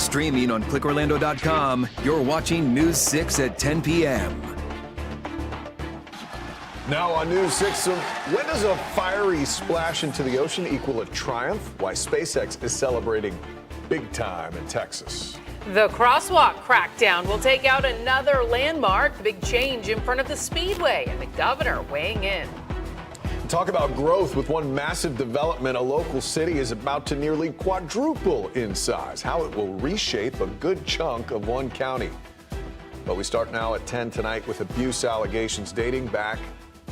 Streaming on clickorlando.com, you're watching News 6 at 10 p.m. Now on News 6, when does a fiery splash into the ocean equal a triumph? Why SpaceX is celebrating big time in Texas. The crosswalk crackdown will take out another landmark, the big change in front of the Speedway, and the governor weighing in. Talk about growth with one massive development. A local city is about to nearly quadruple in size. How it will reshape a good chunk of one county. But we start now at 10 tonight with abuse allegations dating back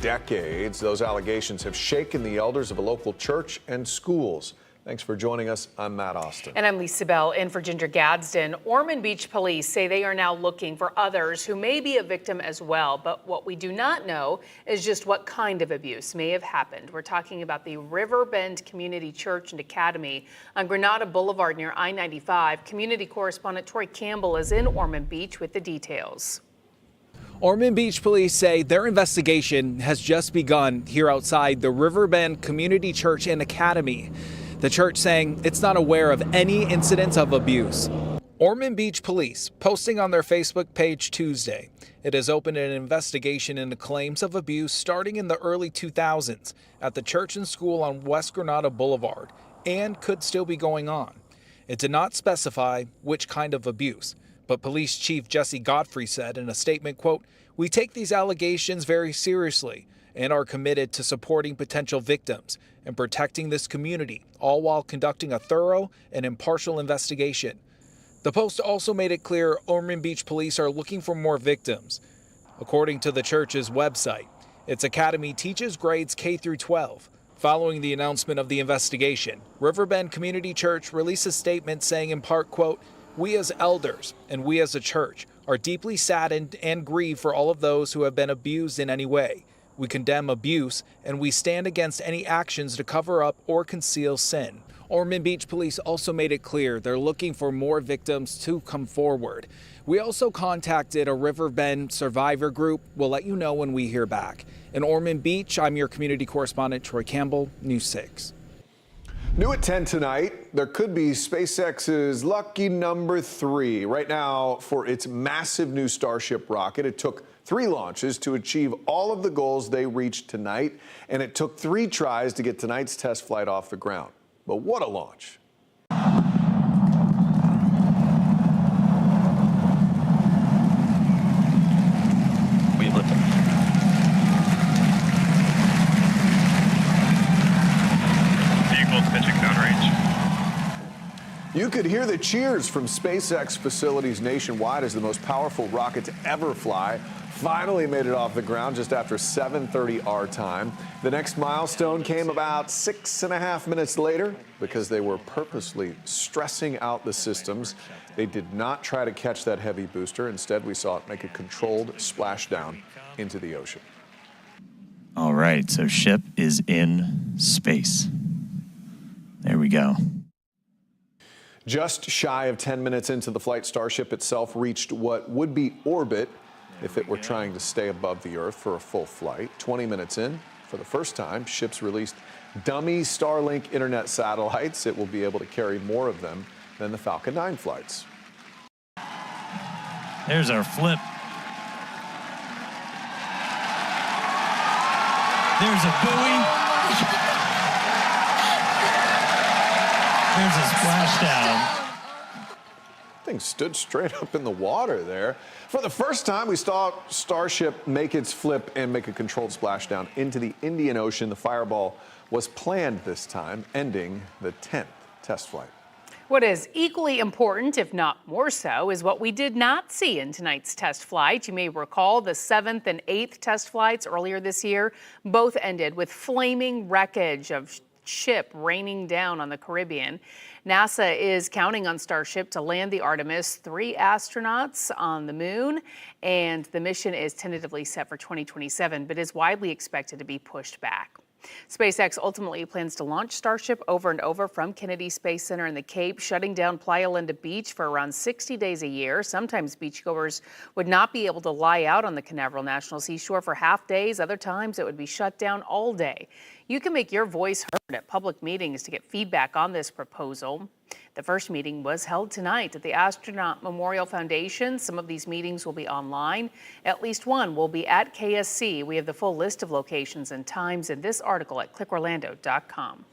decades. Those allegations have shaken the elders of a local church and schools. Thanks for joining us. I'm Matt Austin. And I'm Lisa Bell, in for Ginger Gadsden. Ormond Beach police say they are now looking for others who may be a victim as well. But what we do not know is just what kind of abuse may have happened. We're talking about the Riverbend Community Church and Academy on Granada Boulevard near I-95. Community correspondent Troy Campbell is in Ormond Beach with the details. Ormond Beach police say their investigation has just begun here outside the Riverbend Community Church and Academy. The church saying it's not aware of any incidents of abuse. Ormond Beach police posting on their Facebook page Tuesday. It has opened an investigation into claims of abuse starting in the early 2000s at the church and school on West Granada Boulevard and could still be going on. It did not specify which kind of abuse, but Police Chief Jesse Godfrey said in a statement, quote, "We take these allegations very seriously and are committed to supporting potential victims and protecting this community, all while conducting a thorough and impartial investigation." The post also made it clear Ormond Beach police are looking for more victims. According to the church's website, its academy teaches grades K through 12. Following the announcement of the investigation, Riverbend Community Church released a statement saying in part, quote, "We as elders and we as a church are deeply saddened and grieve for all of those who have been abused in any way. We condemn abuse, and we stand against any actions to cover up or conceal sin." Ormond Beach police also made it clear they're looking for more victims to come forward. We also contacted a Riverbend survivor group. We'll let you know when we hear back. In Ormond Beach, I'm your community correspondent, Troy Campbell, News 6. New at 10 tonight, there could be SpaceX's lucky number 3. Right now, for its massive new Starship rocket, it took 3 launches to achieve all of the goals they reached tonight, and it took 3 tries to get tonight's test flight off the ground. But what a launch. We lifted. Vehicles pitching downrange. You could hear the cheers from SpaceX facilities nationwide as the most powerful rocket to ever fly finally made it off the ground just after 7:30 our time. The next milestone came about 6.5 minutes later because they were purposely stressing out the systems. They did not try to catch that heavy booster. Instead, we saw it make a controlled splashdown into the ocean. All right, so ship is in space. There we go. Just shy of 10 minutes into the flight, Starship itself reached what would be orbit if it were trying to stay above the Earth for a full flight. 20 minutes in, for the first time, ships released dummy Starlink internet satellites. It will be able to carry more of them than the Falcon 9 flights. There's our flip. There's a buoy. There's a splashdown. Thing stood straight up in the water there. For the first time, we saw Starship make its flip and make a controlled splashdown into the Indian Ocean. The Fireball was planned this time, ending the 10th test flight. What is equally important, if not more so, is what we did not see in tonight's test flight. You may recall the 7th and 8th test flights earlier this year. Both ended with flaming wreckage of ship raining down on the Caribbean. NASA is counting on Starship to land the Artemis 3 astronauts on the moon, and the mission is tentatively set for 2027, but is widely expected to be pushed back. SpaceX ultimately plans to launch Starship over and over from Kennedy Space Center in the Cape, shutting down Playa Linda Beach for around 60 days a year. Sometimes beachgoers would not be able to lie out on the Canaveral National Seashore for half days. Other times it would be shut down all day. You can make your voice heard at public meetings to get feedback on this proposal. The first meeting was held tonight at the Astronaut Memorial Foundation. Some of these meetings will be online. At least one will be at KSC. We have the full list of locations and times in this article at clickorlando.com.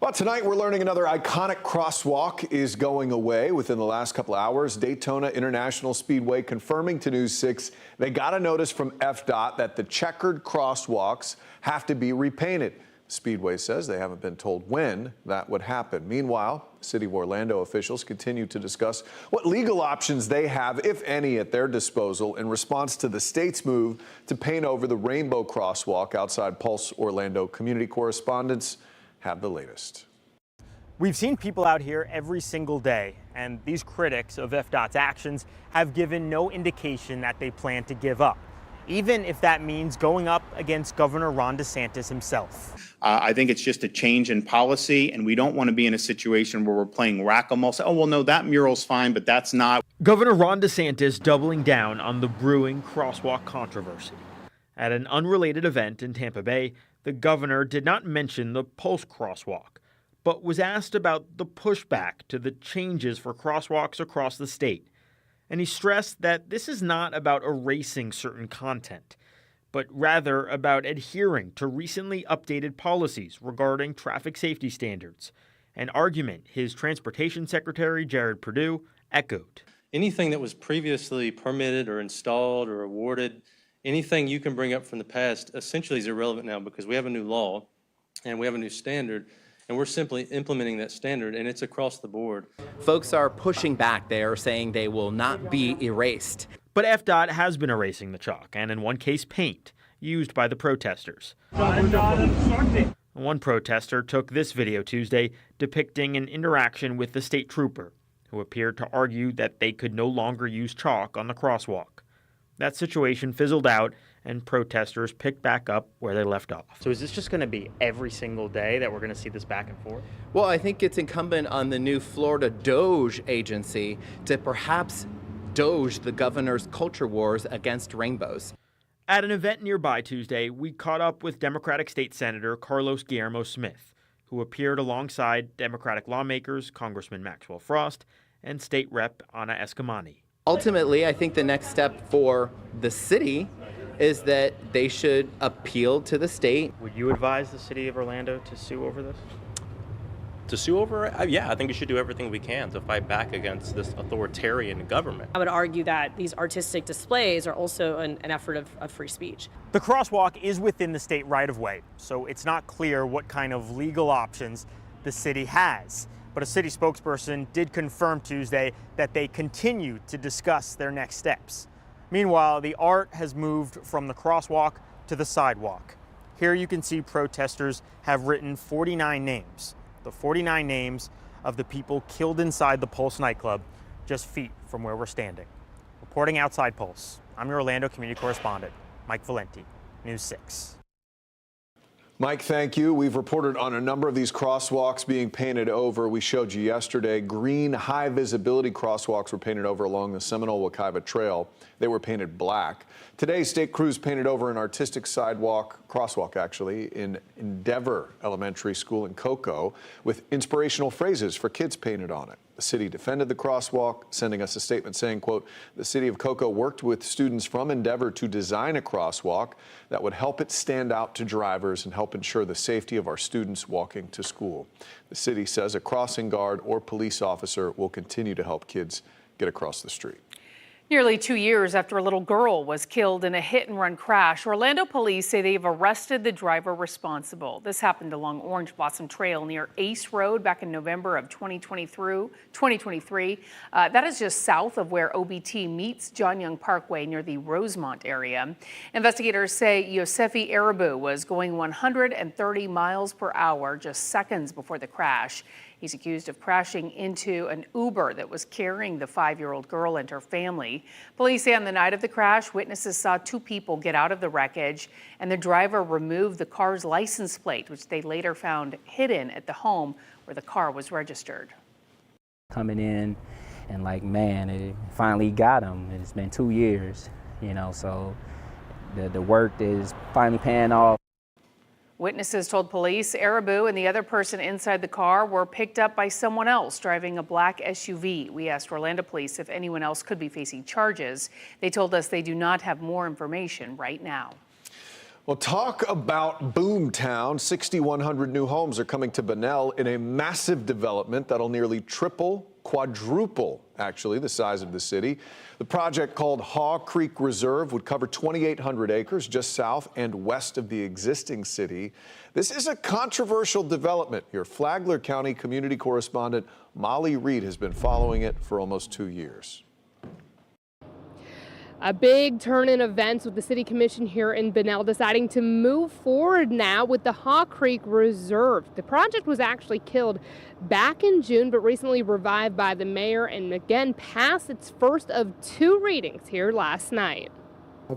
Well, tonight we're learning another iconic crosswalk is going away within the last couple of hours. Daytona International Speedway confirming to News 6 they got a notice from FDOT that the checkered crosswalks have to be repainted. Speedway says they haven't been told when that would happen. Meanwhile, City of Orlando officials continue to discuss what legal options they have, if any, at their disposal in response to the state's move to paint over the rainbow crosswalk outside Pulse Orlando. Community correspondents have the latest. We've seen people out here every single day, and these critics of FDOT's actions have given no indication that they plan to give up, even if that means going up against Governor Ron DeSantis himself. I think it's just a change in policy, and we don't want to be in a situation where we're playing whack-a-mole. Say, oh, well, no, that mural's fine, but that's not. Governor Ron DeSantis doubling down on the brewing crosswalk controversy. At an unrelated event in Tampa Bay, the governor did not mention the Pulse crosswalk, but was asked about the pushback to the changes for crosswalks across the state. And he stressed that this is not about erasing certain content, but rather about adhering to recently updated policies regarding traffic safety standards, an argument his transportation secretary, Jared Perdue, echoed. Anything that was previously permitted or installed or awarded, anything you can bring up from the past essentially is irrelevant now because we have a new law and we have a new standard, and we're simply implementing that standard, and it's across the board. Folks are pushing back. They are saying they will not be erased. But FDOT has been erasing the chalk, and in one case, paint, used by the protesters. One protester took this video Tuesday depicting an interaction with the state trooper, who appeared to argue that they could no longer use chalk on the crosswalk. That situation fizzled out, and protesters picked back up where they left off. So is this just going to be every single day that we're going to see this back and forth? Well, I think it's incumbent on the new Florida DOJ agency to perhaps doge the governor's culture wars against rainbows. At an event nearby Tuesday, we caught up with Democratic State Senator Carlos Guillermo Smith, who appeared alongside Democratic lawmakers Congressman Maxwell Frost and State Rep. Anna Eskamani. Ultimately, I think the next step for the city is that they should appeal to the state. Would you advise the city of Orlando to sue over this? To sue over it? Yeah, I think we should do everything we can to fight back against this authoritarian government. I would argue that these artistic displays are also an effort of free speech. The crosswalk is within the state right-of-way, so it's not clear what kind of legal options the city has. But a city spokesperson did confirm Tuesday that they continue to discuss their next steps. Meanwhile, the art has moved from the crosswalk to the sidewalk. Here you can see protesters have written 49 names, the 49 names of the people killed inside the Pulse nightclub, just feet from where we're standing. Reporting outside Pulse, I'm your Orlando community correspondent, Mike Valenti, News 6. Mike, thank you. We've reported on a number of these crosswalks being painted over. We showed you yesterday green high visibility crosswalks were painted over along the Seminole Wekiva Trail. They were painted black. Today, state crews painted over an artistic crosswalk actually, in Endeavor Elementary School in Cocoa with inspirational phrases for kids painted on it. The city defended the crosswalk, sending us a statement saying, quote, the city of Cocoa worked with students from Endeavor to design a crosswalk that would help it stand out to drivers and help ensure the safety of our students walking to school. The city says a crossing guard or police officer will continue to help kids get across the street. Nearly 2 years after a little girl was killed in a hit-and-run crash, Orlando police say they've arrested the driver responsible. This happened along Orange Blossom Trail near Ace Road back in November of 2023. That is just south of where OBT meets John Young Parkway near the Rosemont area. Investigators say Yosefi Arabu was going 130 miles per hour just seconds before the crash. He's accused of crashing into an Uber that was carrying the 5-year-old girl and her family. Police say on the night of the crash, witnesses saw 2 people get out of the wreckage, and the driver removed the car's license plate, which they later found hidden at the home where the car was registered. Coming in and like, man, it finally got him. It's been 2 years, so the work is finally paying off. Witnesses told police Arabu and the other person inside the car were picked up by someone else driving a black SUV. We asked Orlando police if anyone else could be facing charges. They told us they do not have more information right now. Well, talk about boomtown. 6,100 new homes are coming to Bunnell in a massive development that'll nearly quadruple, actually, the size of the city. The project, called Haw Creek Reserve, would cover 2,800 acres just south and west of the existing city. This is a controversial development. Your Flagler County community correspondent Molly Reed has been following it for almost 2 years. A big turn in events with the City Commission here in Bunnell deciding to move forward now with the Haw Creek Reserve. The project was actually killed back in June, but recently revived by the mayor and again passed its first of 2 readings here last night.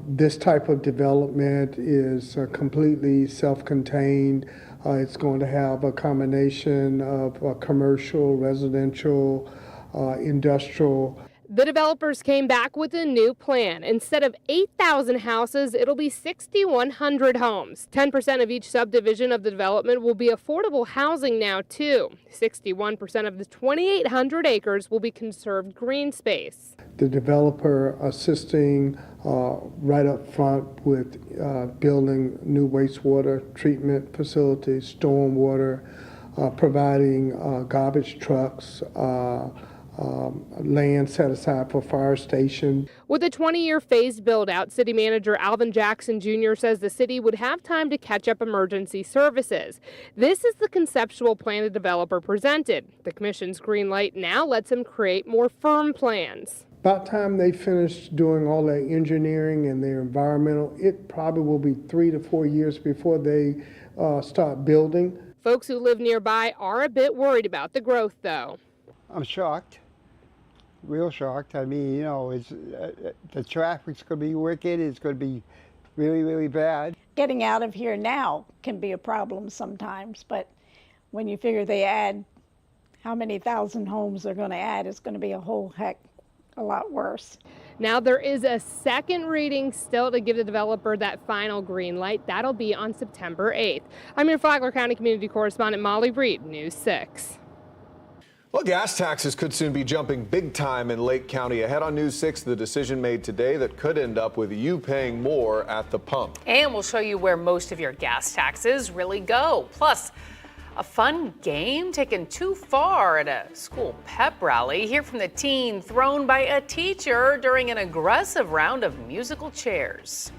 This type of development is completely self-contained. It's going to have a combination of commercial, residential, industrial. The developers came back with a new plan. Instead of 8,000 houses, it'll be 6,100 homes. 10% of each subdivision of the development will be affordable housing now, too. 61% of the 2,800 acres will be conserved green space. The developer assisting right up front with building new wastewater treatment facilities, stormwater, providing garbage trucks, land set aside for fire station. With a 20-year phased build-out, City Manager Alvin Jackson Jr. says the city would have time to catch up emergency services. This is the conceptual plan the developer presented. The commission's green light now lets him create more firm plans. About time they finish doing all their engineering and their environmental, it probably will be 3 to 4 years before they start building. Folks who live nearby are a bit worried about the growth, though. I'm shocked. Real shocked. I mean, you know, it's the traffic's going to be wicked. It's going to be really, really bad. Getting out of here now can be a problem sometimes, but when you figure they add how many thousand homes they're going to add, it's going to be a whole heck a lot worse. Now there is a second reading still to give the developer that final green light. That'll be on September 8th. I'm your Flagler County community correspondent Molly Reed, News 6. Well, gas taxes could soon be jumping big time in Lake County. Ahead on News 6, the decision made today that could end up with you paying more at the pump. And we'll show you where most of your gas taxes really go. Plus, a fun game taken too far at a school pep rally. Hear from the teen thrown by a teacher during an aggressive round of musical chairs.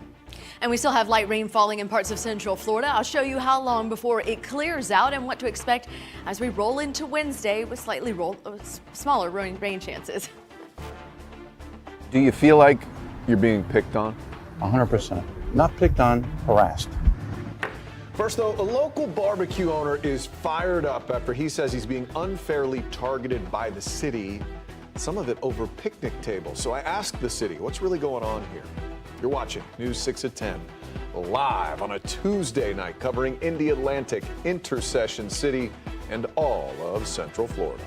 And we still have light rain falling in parts of Central Florida. I'll show you how long before it clears out and what to expect as we roll into Wednesday with slightly smaller rain chances. Do you feel like you're being picked on? 100%. Not picked on, harassed. First, though, a local barbecue owner is fired up after he says he's being unfairly targeted by the city, some of it over picnic tables. So I asked the city, what's really going on here? You're watching News 6 at 10, live on a Tuesday night, covering Indy Atlantic, Intercession City, and all of Central Florida.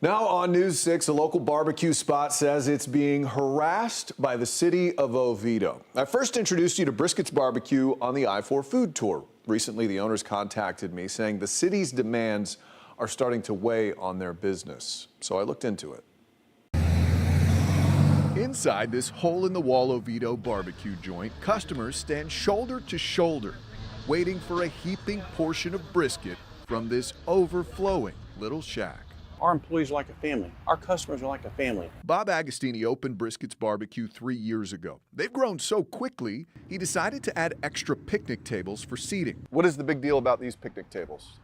Now on News 6, a local barbecue spot says it's being harassed by the city of Oviedo. I first introduced you to Brisket's Barbecue on the I-4 food tour. Recently, the owners contacted me saying the city's demands are starting to weigh on their business. So I looked into it. Inside this hole-in-the-wall Oviedo barbecue joint, customers stand shoulder to shoulder, waiting for a heaping portion of brisket from this overflowing little shack. Our employees are like a family. Our customers are like a family. Bob Agostini opened Brisket's Barbecue 3 years ago. They've grown so quickly, he decided to add extra picnic tables for seating. What is the big deal about these picnic tables?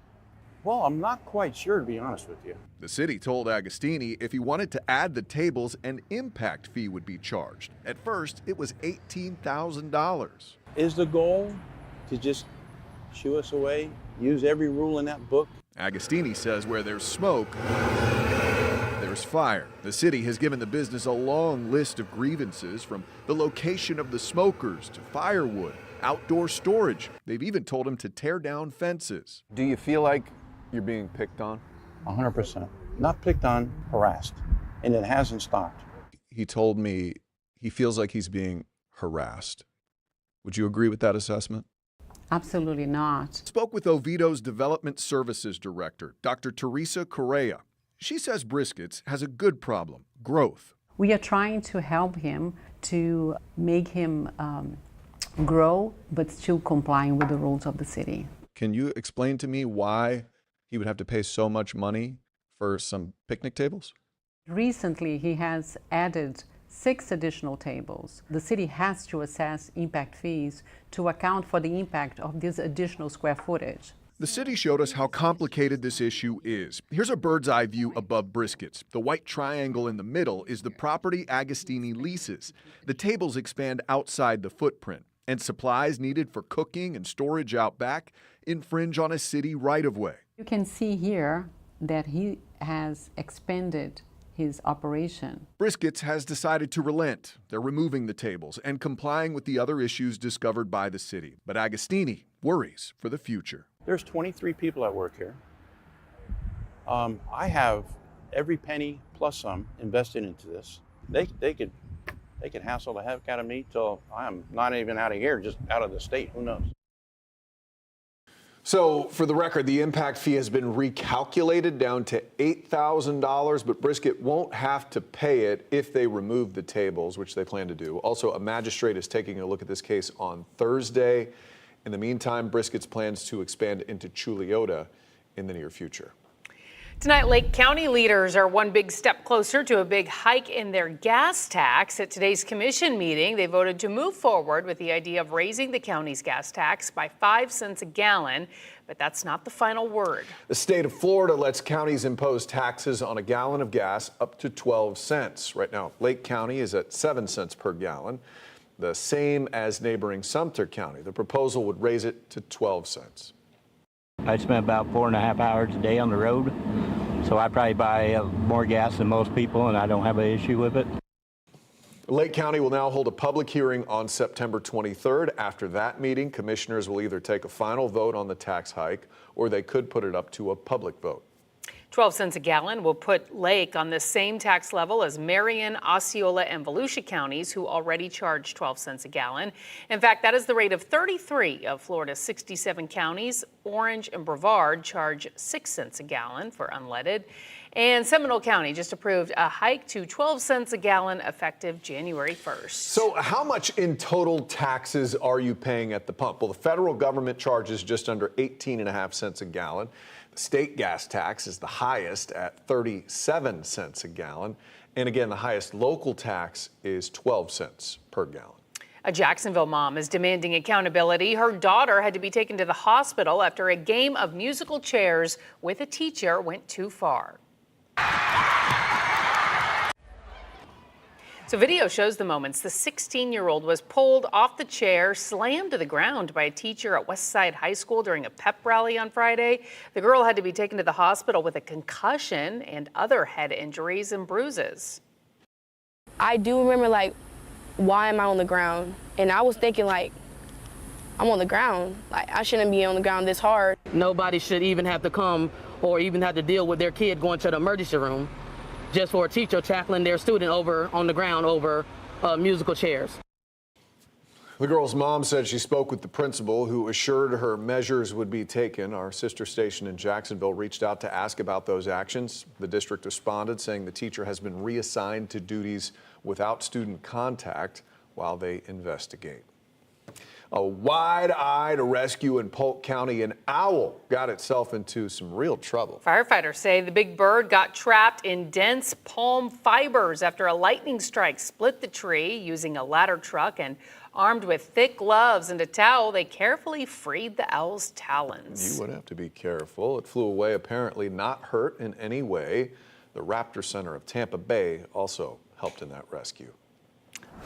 Well, I'm not quite sure, to be honest with you. The city told Agostini if he wanted to add the tables, an impact fee would be charged. At first, it was $18,000. Is the goal to just shoo us away, use every rule in that book? Agostini says where there's smoke, there's fire. The city has given the business a long list of grievances, from the location of the smokers to firewood, outdoor storage. They've even told him to tear down fences. Do you feel like you're being picked on? 100%. Not picked on, harassed. And it hasn't stopped. He told me he feels like he's being harassed. Would you agree with that assessment? Absolutely not. Spoke with Oviedo's Development Services Director, Dr. Teresa Correa. She says Brisket's has a good problem, growth. We are trying to help him to make him grow, but still complying with the rules of the city. Can you explain to me why he would have to pay so much money for some picnic tables? Recently, he has added 6 additional tables. The city has to assess impact fees to account for the impact of this additional square footage. The city showed us how complicated this issue is. Here's a bird's eye view above Brisket's. The white triangle in the middle is the property Agostini leases. The tables expand outside the footprint, and supplies needed for cooking and storage out back infringe on a city right-of-way. You can see here that he has expanded his operation. Brisket's has decided to relent. They're removing the tables and complying with the other issues discovered by the city. But Agostini worries for the future. There's 23 people that work here. I have every penny plus some invested into this. They could hassle the heck out of me till I'm not even out of here, just out of the state. Who knows? So, for the record, the impact fee has been recalculated down to $8,000, but Brisket won't have to pay it if they remove the tables, which they plan to do. Also, a magistrate is taking a look at this case on Thursday. In the meantime, Brisket's plans to expand into Chuliota in the near future. Tonight, Lake County leaders are one big step closer to a big hike in their gas tax. At today's commission meeting, they voted to move forward with the idea of raising the county's gas tax by 5 cents a gallon, but that's not the final word. The state of Florida lets counties impose taxes on a gallon of gas up to 12 cents. Right now, Lake County is at 7 cents per gallon, the same as neighboring Sumter County. The proposal would raise it to 12 cents. I spend about 4.5 hours a day on the road, so I probably buy more gas than most people, and I don't have an issue with it. Lake County will now hold a public hearing on September 23rd. After that meeting, commissioners will either take a final vote on the tax hike, or they could put it up to a public vote. 12 cents a gallon will put Lake on the same tax level as Marion, Osceola, and Volusia counties, who already charge 12 cents a gallon. In fact, that is the rate of 33 of Florida's 67 counties. Orange and Brevard charge 6 cents a gallon for unleaded. And Seminole County just approved a hike to 12 cents a gallon effective January 1st. So how much in total taxes are you paying at the pump? Well, the federal government charges just under 18.5 cents a gallon. The state gas tax is the highest at 37 cents a gallon. And again, the highest local tax is 12 cents per gallon. A Jacksonville mom is demanding accountability. Her daughter had to be taken to the hospital after a game of musical chairs with a teacher went too far. So video shows the moments. The 16-year-old was pulled off the chair, slammed to the ground by a teacher at Westside High School during a pep rally on Friday. The girl had to be taken to the hospital with a concussion and other head injuries and bruises. I do remember, why am I on the ground? And I was thinking, I'm on the ground. I shouldn't be on the ground this hard. Nobody should even have to come or even have to deal with their kid going to the emergency room. just for a teacher tackling their student over on the ground over musical chairs. The girl's mom said she spoke with the principal, who assured her measures would be taken. Our sister station in Jacksonville reached out to ask about those actions. The district responded, saying the teacher has been reassigned to duties without student contact while they investigate. A wide-eyed rescue in Polk County. An owl got itself into some real trouble. Firefighters say the big bird got trapped in dense palm fibers after a lightning strike split the tree. Using a ladder truck and armed with thick gloves and a towel, they carefully freed the owl's talons. You would have to be careful. It flew away, apparently not hurt in any way. The Raptor Center of Tampa Bay also helped in that rescue.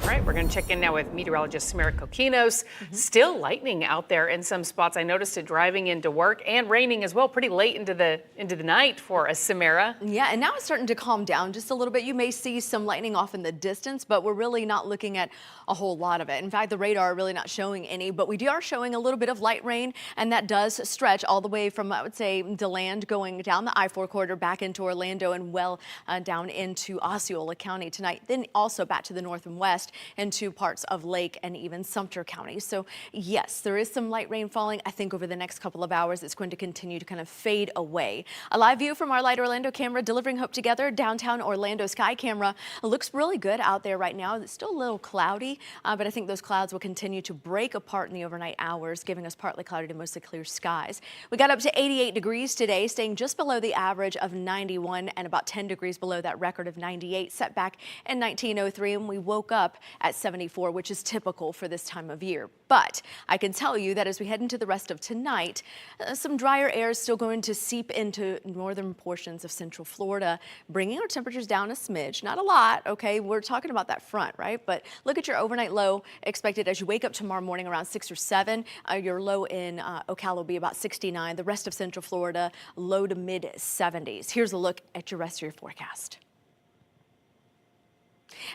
All right, we're going to check in now with meteorologist Samara Kokinos. Still lightning out there in some spots. I noticed it driving into work, and raining as well, pretty late into the night for us, Samara. Yeah, and now it's starting to calm down just a little bit. You may see some lightning off in the distance, but we're really not looking at a whole lot of it. In fact, the radar really not showing any, but we are showing a little bit of light rain, and that does stretch all the way from, I would say, DeLand going down the I-4 corridor back into Orlando and well down into Osceola County tonight. Then also back to the north and west into parts of Lake and even Sumter County. So yes, there is some light rain falling. I think over the next couple of hours, it's going to continue to kind of fade away. A live view from our Light Orlando camera delivering hope together. Downtown Orlando sky camera looks really good out there right now. It's still a little cloudy, but I think those clouds will continue to break apart in the overnight hours, giving us partly cloudy to mostly clear skies. We got up to 88 degrees today, staying just below the average of 91 and about 10 degrees below that record of 98 set back in 1903, and we woke up at 74, which is typical for this time of year. But I can tell you that as we head into the rest of tonight, some drier air is still going to seep into northern portions of central Florida, bringing our temperatures down a smidge. Not a lot, okay? We're talking about that front, right? But look at your overnight low expected as you wake up tomorrow morning around 6 or 7. Your low in Ocala will be about 69. The rest of central Florida, low to mid 70s. Here's a look at your rest of your forecast.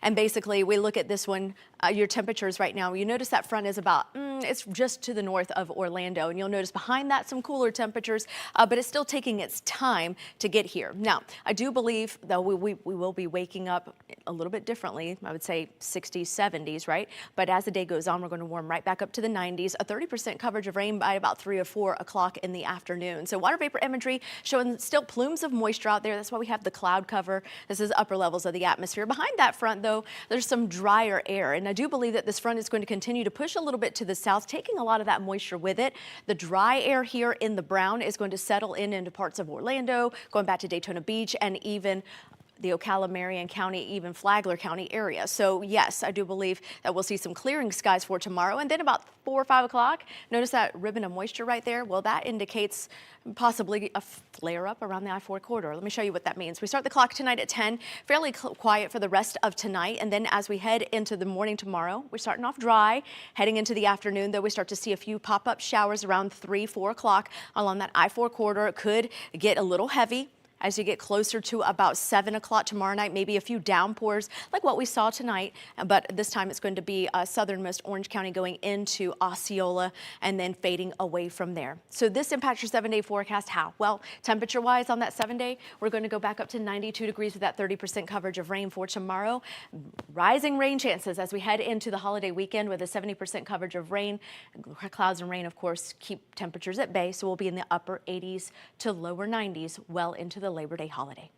And basically, we look at this one, your temperatures right now. You notice that front is about, it's just to the north of Orlando. And you'll notice behind that some cooler temperatures, but it's still taking its time to get here. Now, I do believe, though, we will be waking up a little bit differently. I would say 60s, 70s, right? But as the day goes on, we're going to warm right back up to the 90s. A 30% coverage of rain by about 3 or 4 o'clock in the afternoon. So water vapor imagery showing still plumes of moisture out there. That's why we have the cloud cover. This is upper levels of the atmosphere. Behind that front, though, there's some drier air. And I do believe that this front is going to continue to push a little bit to the south, taking a lot of that moisture with it. The dry air here in the brown is going to settle into parts of Orlando, going back to Daytona Beach, and even the Ocala, Marion County, even Flagler County area. So yes, I do believe that we'll see some clearing skies for tomorrow. And then about 4 or 5 o'clock, notice that ribbon of moisture right there? Well, that indicates possibly a flare up around the I-4 corridor. Let me show you what that means. We start the clock tonight at 10, fairly quiet for the rest of tonight. And then as we head into the morning tomorrow, we're starting off dry. Heading into the afternoon, though, we start to see a few pop-up showers around 3, 4 o'clock along that I-4 corridor. It could get a little heavy as you get closer to about 7 o'clock tomorrow night, maybe a few downpours like what we saw tonight. But this time it's going to be southernmost Orange County going into Osceola and then fading away from there. So this impacts your 7-day forecast. How? Well, temperature-wise on that 7-day, we're going to go back up to 92 degrees with that 30% coverage of rain for tomorrow. Rising rain chances as we head into the holiday weekend with a 70% coverage of rain. Clouds and rain, of course, keep temperatures at bay, so we'll be in the upper 80s to lower 90s well into the Labor Day holiday.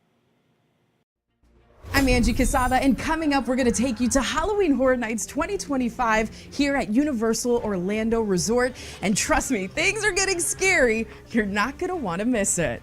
I'm Angie Quesada, and coming up, we're going to take you to Halloween Horror Nights 2025 here at Universal Orlando Resort. And trust me, things are getting scary. You're not going to want to miss it.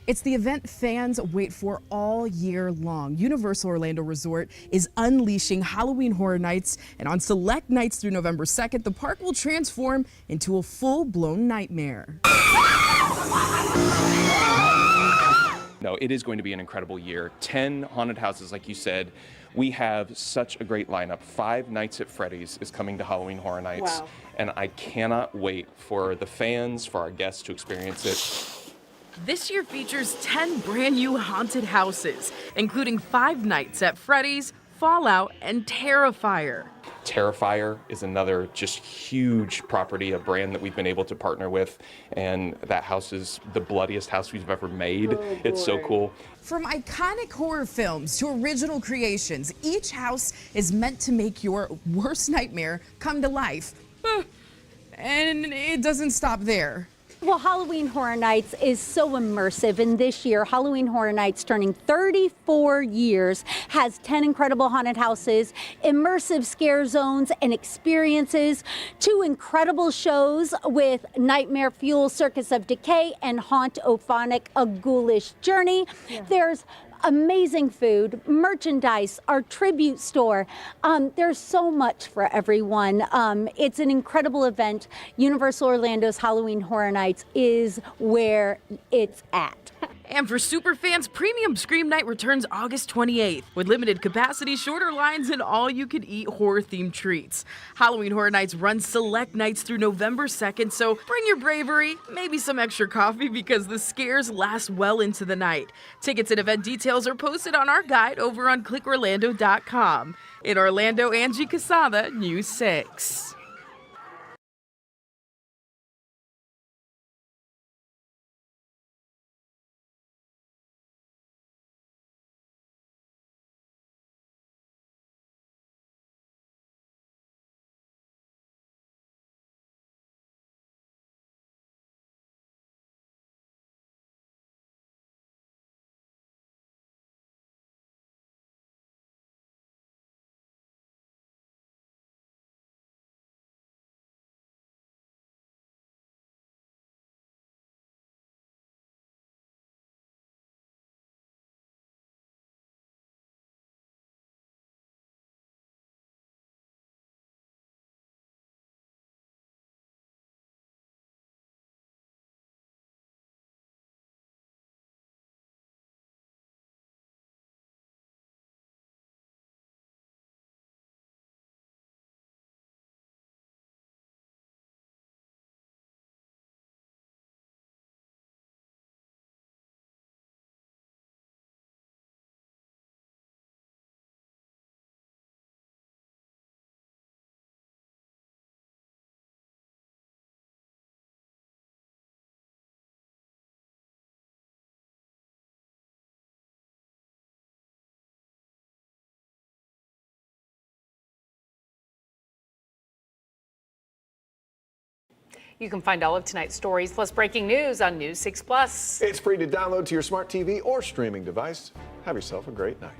It's the event fans wait for all year long. Universal Orlando Resort is unleashing Halloween Horror Nights, and on select nights through November 2nd, the park will transform into a full-blown nightmare. No, it is going to be an incredible year. 10 haunted houses, like you said. We have such a great lineup. 5 Nights at Freddy's is coming to Halloween Horror Nights. Wow. And I cannot wait for the fans, for our guests to experience it. This year features 10 brand new haunted houses, including 5 Nights at Freddy's, Fallout, and Terrifier. Terrifier is another just huge property, a brand that we've been able to partner with, and that house is the bloodiest house we've ever made. It's so cool. From iconic horror films to original creations, each house is meant to make your worst nightmare come to life. And it doesn't stop there. Well, Halloween Horror Nights is so immersive, and this year, Halloween Horror Nights, turning 34 years, has 10 incredible haunted houses, immersive scare zones and experiences, 2 incredible shows with Nightmare Fuel, Circus of Decay, and Haunt-O-Phonic, A Ghoulish Journey. There's amazing food, merchandise, our tribute store. There's so much for everyone. It's an incredible event. Universal Orlando's Halloween Horror Nights is where it's at. And for superfans, Premium Scream Night returns August 28th with limited capacity, shorter lines, and all-you-can-eat horror-themed treats. Halloween Horror Nights runs select nights through November 2nd, so bring your bravery, maybe some extra coffee because the scares last well into the night. Tickets and event details are posted on our guide over on clickorlando.com. In Orlando, Angie Casada, News 6. You can find all of tonight's stories plus breaking news on News 6 Plus. It's free to download to your smart TV or streaming device. Have yourself a great night.